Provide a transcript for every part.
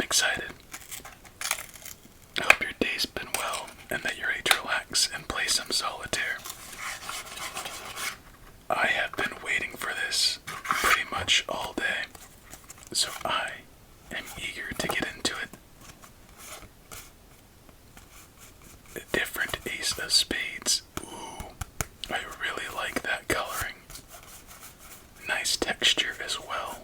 excited. I hope your day's been well and that you're ready to relax and play some solitaire. I have been waiting for this pretty much all day, so I am eager to get into it. A different ace of spades. Ooh, I really like that coloring. Nice texture as well.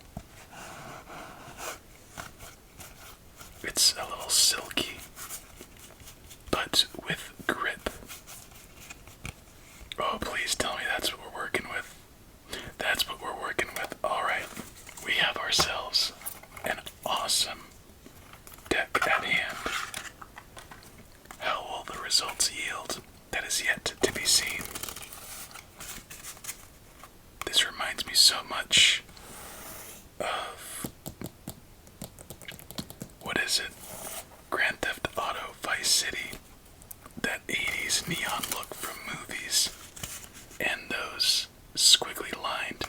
It's a little silky, but with grip. Oh, please tell me that's what we're working with. That's what we're working with. Alright, we have ourselves an awesome deck at hand. How will the results yield? That is yet to be seen. This reminds me so much of, what is it? Grand Theft Auto Vice City. That 80s neon look from movies. And those squiggly lined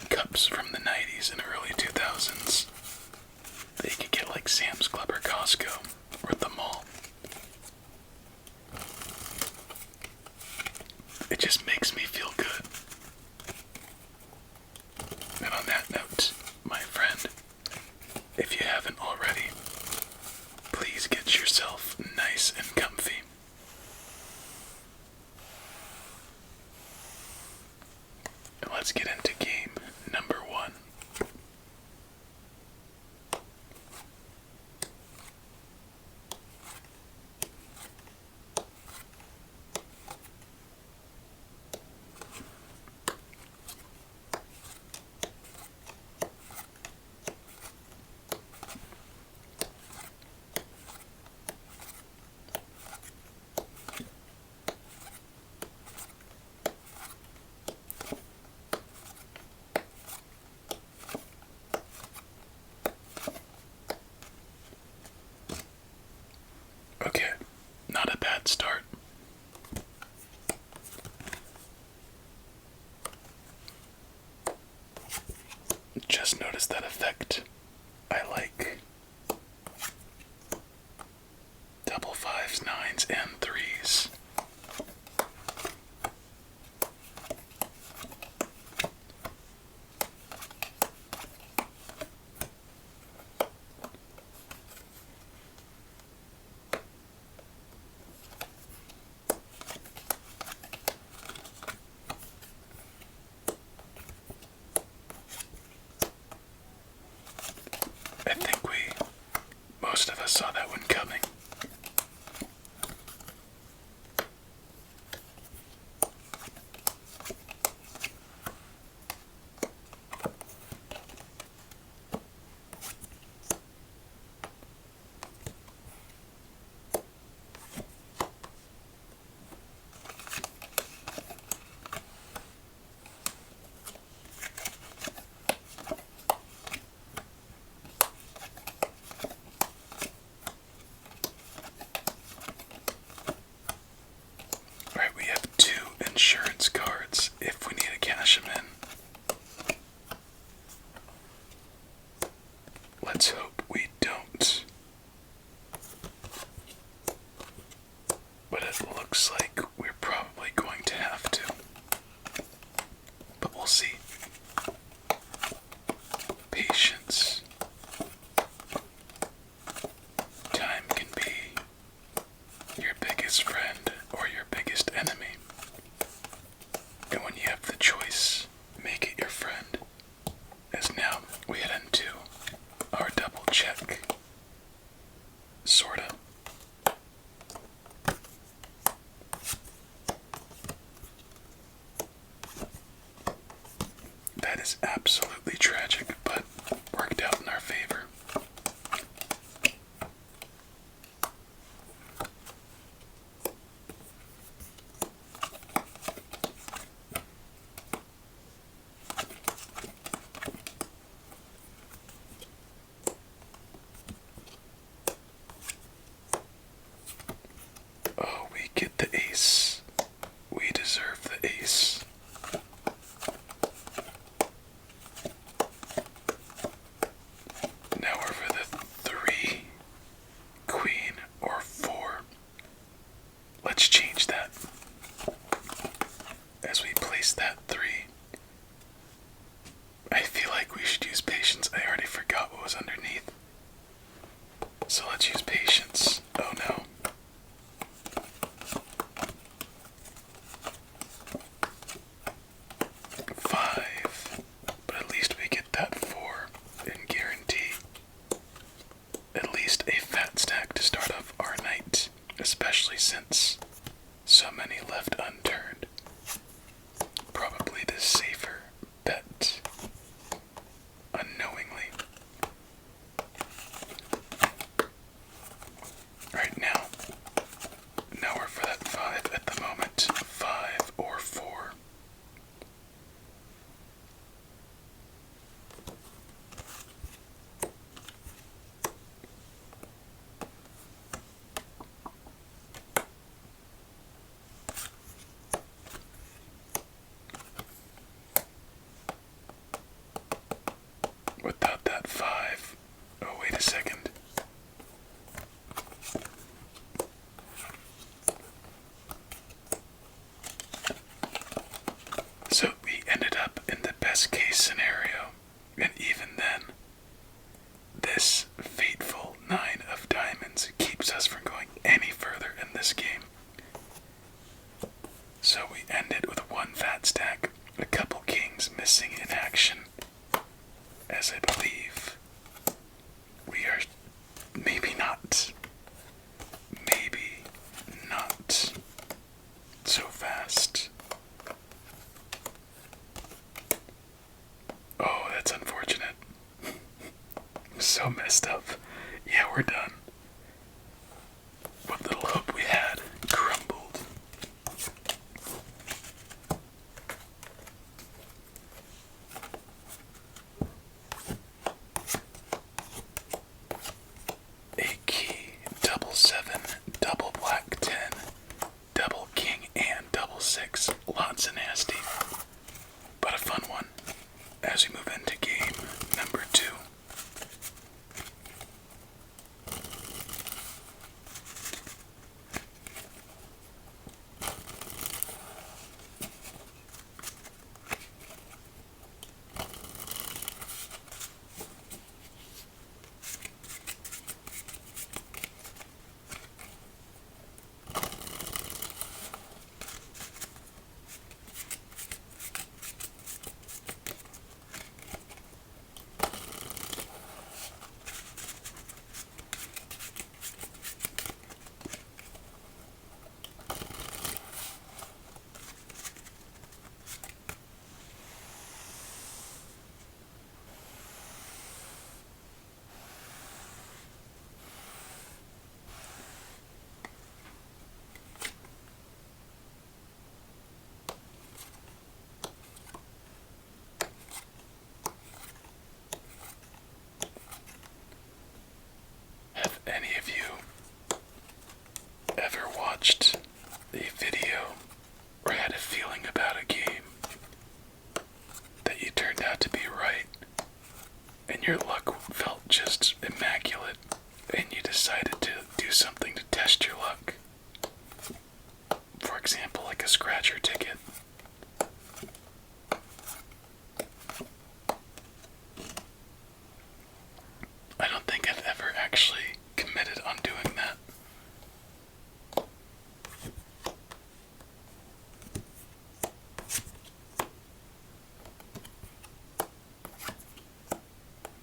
cups from the 90s and early 2000s. That you could get like Sam's Club or Costco or at the mall. It just makes me feel good. And on that note, my friend, if you haven't already, please get yourself nice and comfy. And let's get into game number 1. Okay, not a bad start. Just noticed that effect. I like double fives, nines, and threes. I think most of us saw that one coming. Alright, we have 2 insurance cards if we need to cash them in. Let's hope we don't. But it looks like we're probably going to have to. But we'll see. Patience. Time can be your biggest friend or your biggest enemy. And when you have the choice, make it your friend. As now we head into our double since so many left unturned. Probably the safer bet, unknowingly. Right now, nowhere for that 5 at the moment. 5 or 4. Without that 5. Oh, wait a second. So we ended up in the best case scenario, and even then, this fateful 9 of diamonds keeps us from going any further in this game. So we ended with 1 fat stack, a couple kings missing in action, as I believe we are maybe not so fast. Oh, that's unfortunate. So messed up. Yeah, we're done. What little hope we had crumbled. A key, double 7, double black 10, double king, and double 6. Lots of nasty, but a fun one as we move into game number 2. Have any of you ever watched a video or had a feeling about a game that you turned out to be right and your luck felt just immaculate and you decided to do something to test your luck? For example, like a scratcher ticket. I don't think I've ever actually committed on doing that.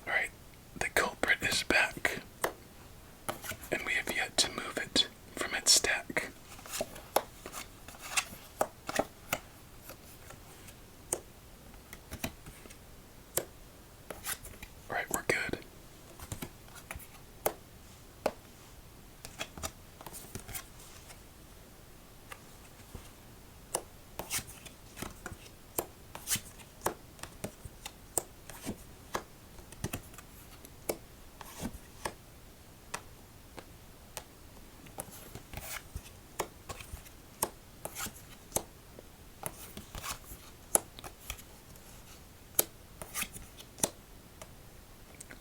Alright, the culprit is back, and we have yet to move it from its stack. Alright, we're good.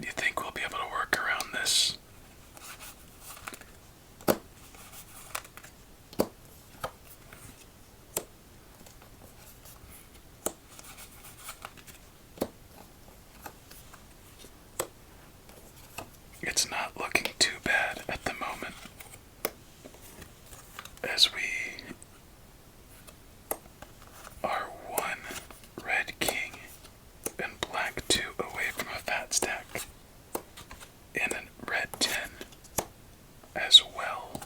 Do you think we'll be able to work around this? It's not looking too bad at the moment, as we are 1 red king and black 2 away from a fat stack, and a red 10 as well.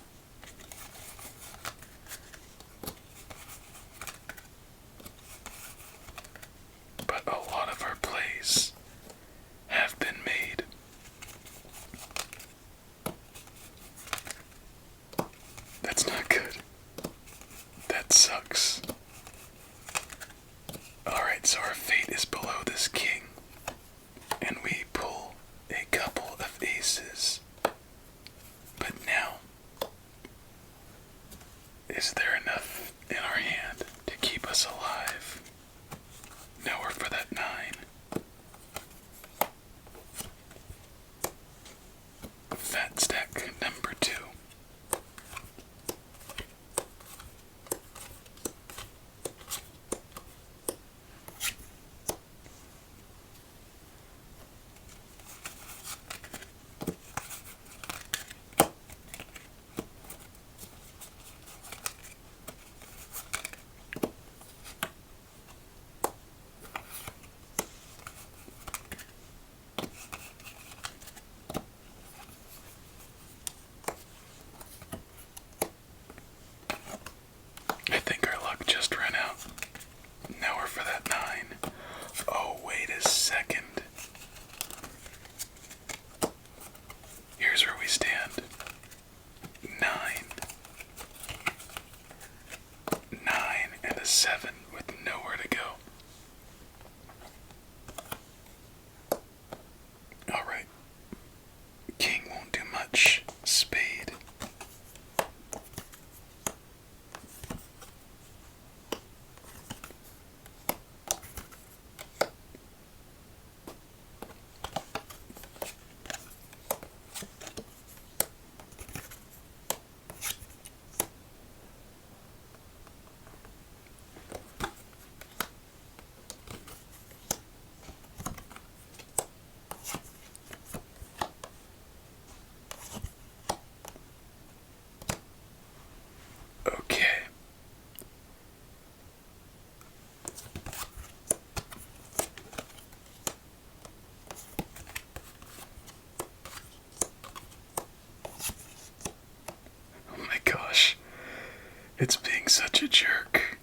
It's being such a jerk.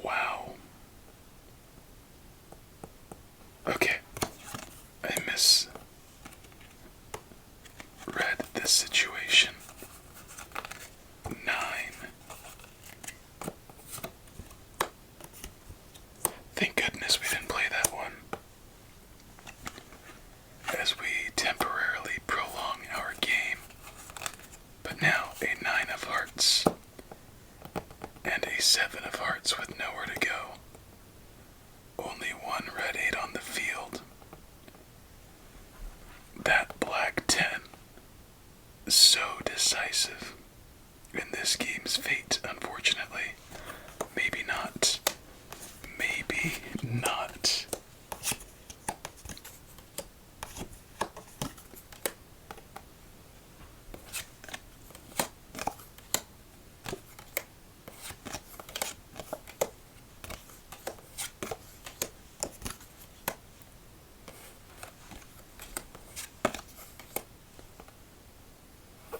Wow. Okay. I misread this situation. 9. Thank goodness we didn't play that one, as we temporarily prolong our game. But now a 9 of hearts and a 7 of hearts with nowhere to go. Only one red 8 on the field. That black 10 is so decisive in this game's fate, unfortunately. Maybe not. Maybe not.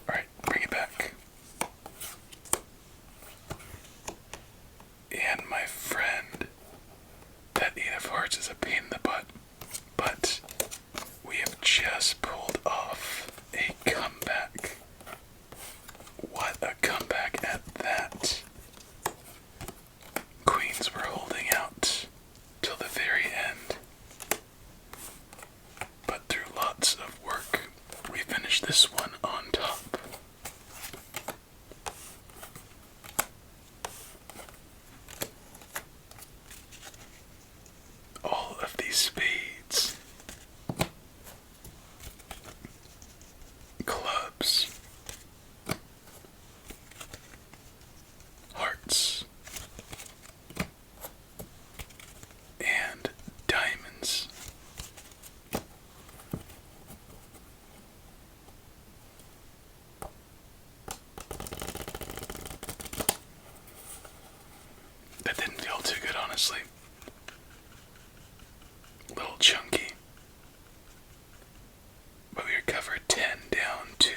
Alright, bring it back. And my friend, that 8 of hearts is a pain in the butt, but we have just pulled off a comeback. What a comeback at that. Queens were holding out till the very end, but through lots of work, we finished this one on top. All of these spades, clubs, hearts, and diamonds. That didn't feel too good, honestly. A little chunky. But we recovered 10 down to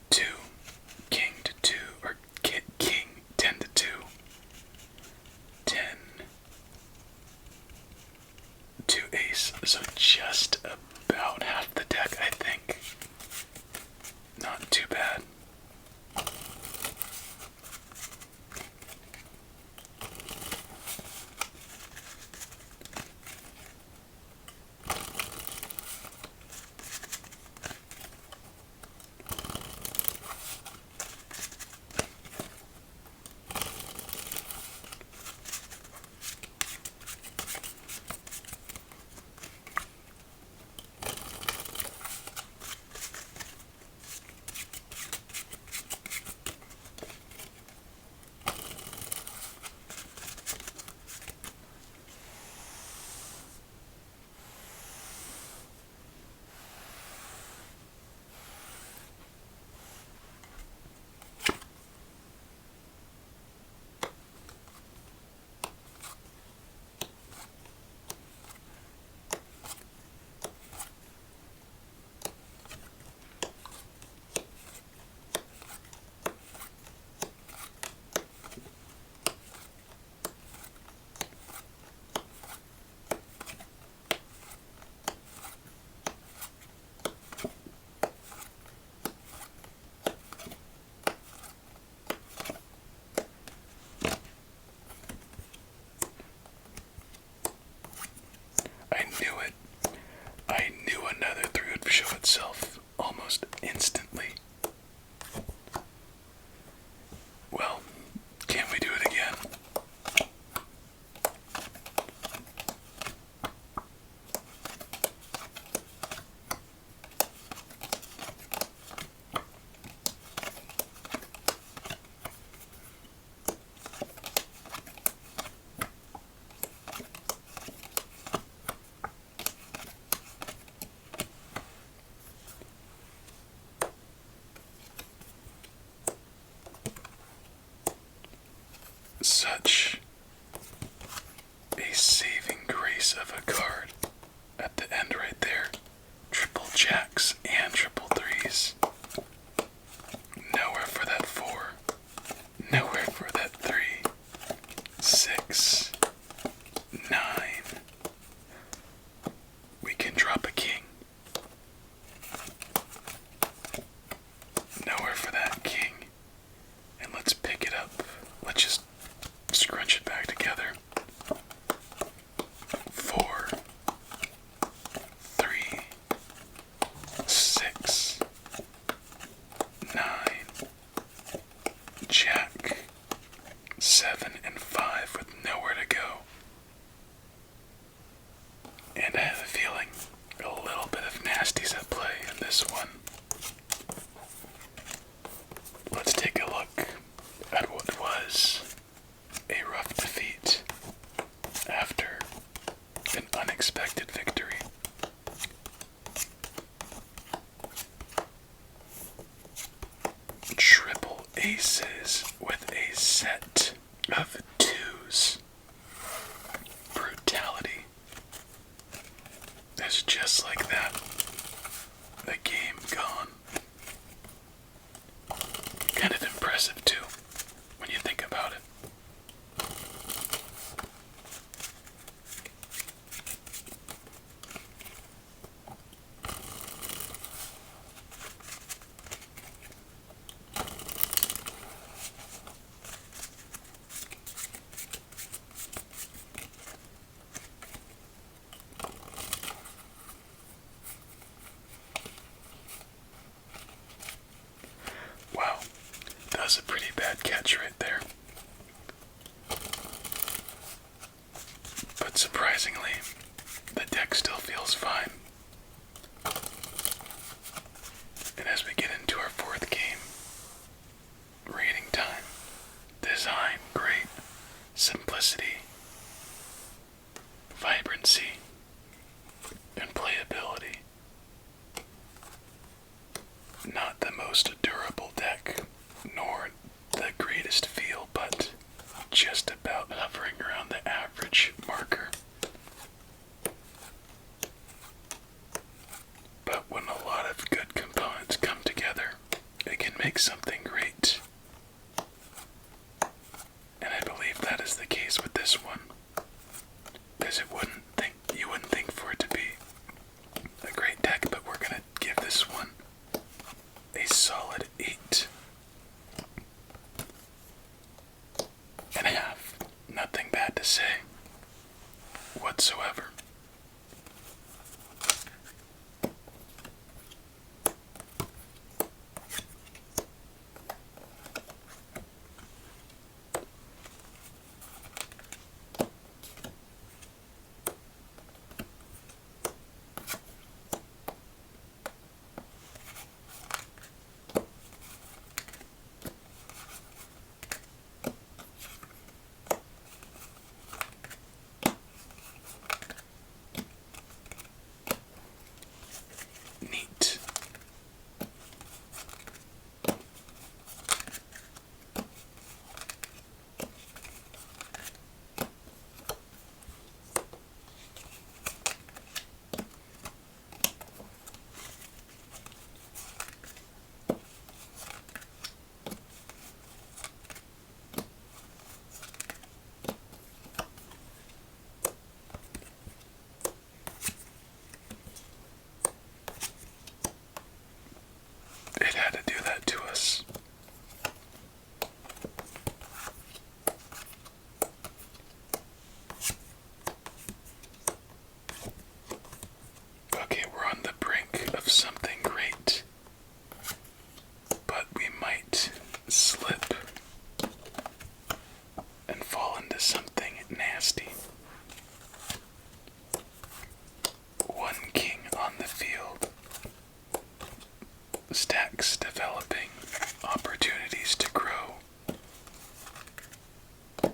2. King to 2, or king 10 to 2. 10 to ace, so just about half the deck, I think. Not too bad. I knew another 3 would show itself almost instantly. Well, can we do it again? Such a saving grace of a card at 7 and 5 with nowhere to go. And I have a feeling a little bit of nasty's at play in this one. Let's take a look at what was a rough defeat after an unexpected victory. Triple aces with a set of twos. Brutality. It's just like that. The game gone. Kind of impressive too, when you think about it. Wow, that was a pretty bad catch right there. But surprisingly, the deck still feels fine. And as we get into our fourth game, reading time, design, great, simplicity, vibrancy, and playability. Not the most durable deck, nor the greatest feel, but just about hovering around the average marker. But when a lot of good components come together, it can make something great. And I believe that is the case with this one. Because you wouldn't think for it to be a great deck, but we're gonna give this one a solid 8 and a half. Nothing bad to say whatsoever. Neat. It had to do that to us. Okay, we're on the brink of something great, but we might slip and fall into something nasty. One king on the field. Stacks developing, opportunities to grow.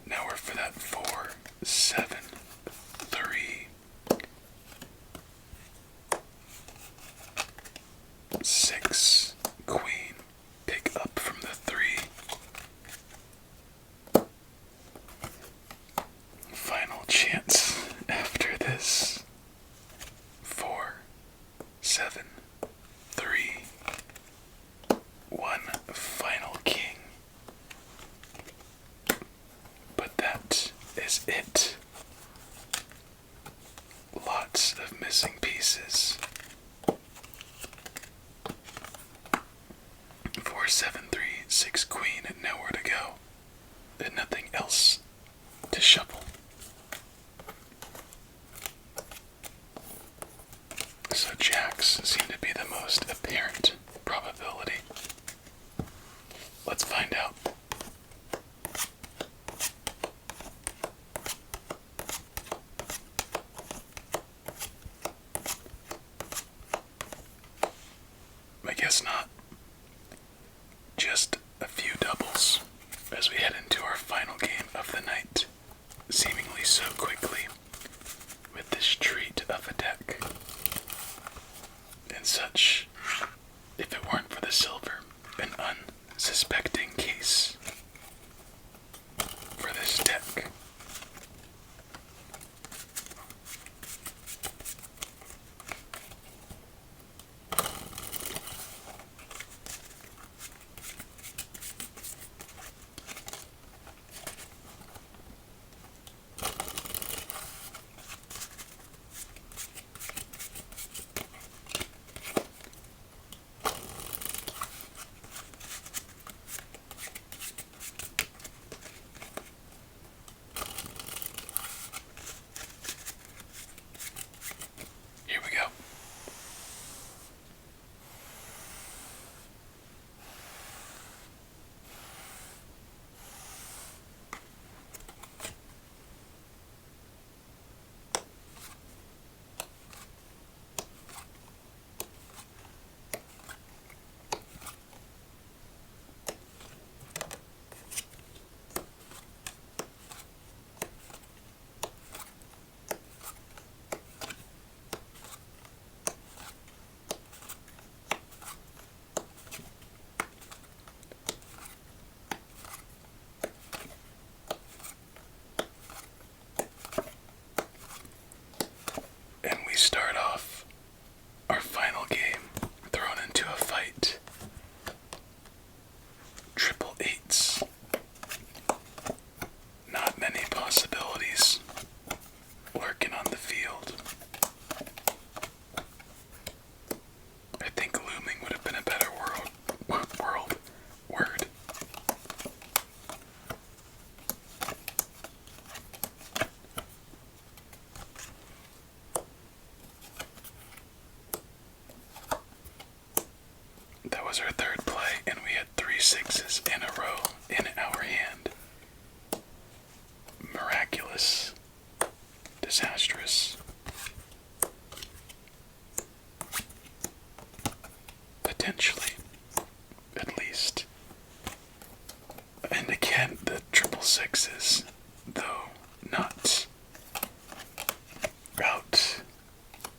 Now we're for that 4, 7, 3, 6, queen. Pick up from the 3. Final chance after this. 4, 7, 3, 1 final king. But that is it. Lots of missing pieces. 4, 7, 3, 6 queen and nowhere to go. And nothing else to shuffle. So jacks seem to be the most apparent probability. Let's find out. of the night, seemingly so quickly, with this treat of a deck. And such, if it weren't for the silver, an unsuspecting case for this deck. Here we go. And we start off our final game, thrown into a fight. Triple eights. Not many possibilities lurking on the field. I think looming would have been a better word. That was our third play, and we had 3 sixes in a row in our hand. Miraculous. Disastrous. Potentially, at least. And again, the triple sixes, though not out,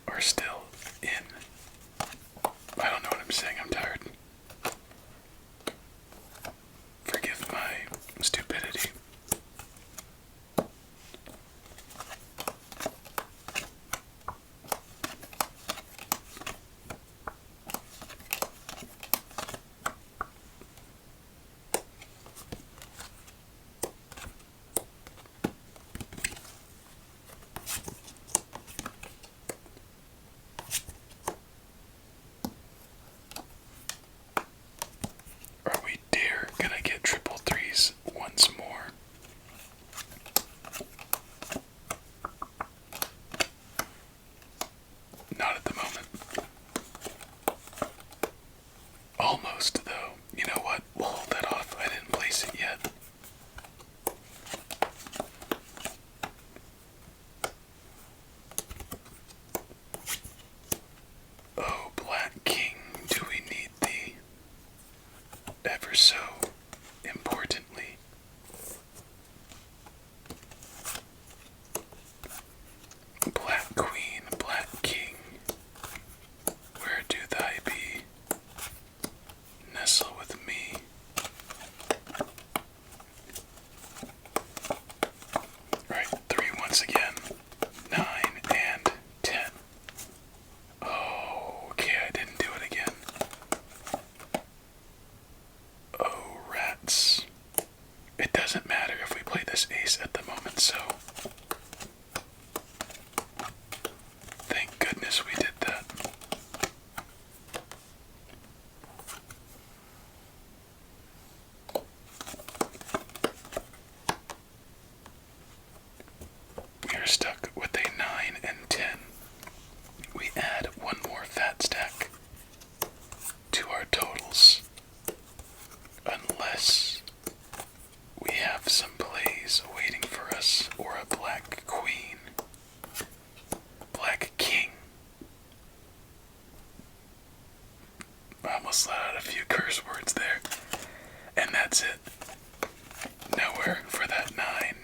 are still in. I don't know what I'm saying, I'm tired. Forgive my stupidity. Are we dare gonna get triple threes once more? Not at the moment. Almost, though. You know what? We'll hold that off. I didn't place it yet. Oh, Black King, do we need thee? Ever so importantly. Black Queen, Black King, where do thy be? Nestle with me. Right, 3 once again. 9 and 10. Oh, okay, I didn't do it again. Oh, rats. It doesn't matter if we play this ace at the moment, so thank goodness we did that. We are stuck with a 9 and 10. We add one more fat stack to our totals. Unless we have some plays waiting for us, or a Black Queen. Black King. I almost let out a few curse words there. And that's it. Nowhere for that 9.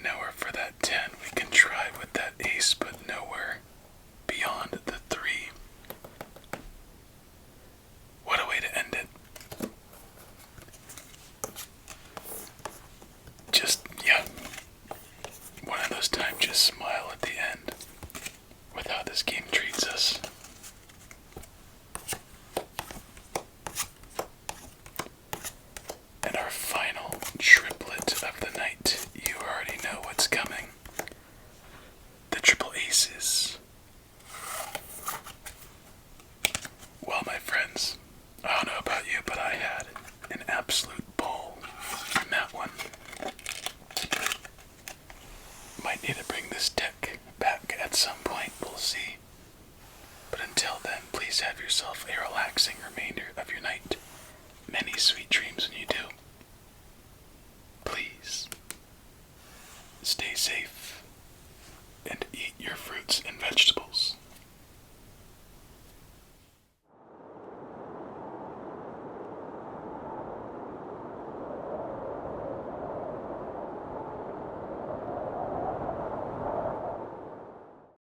Might need to bring this deck back at some point, we'll see. But until then, please have yourself a relaxing remainder of your night. Many sweet dreams when you do. Please, stay safe and eat your fruits and vegetables.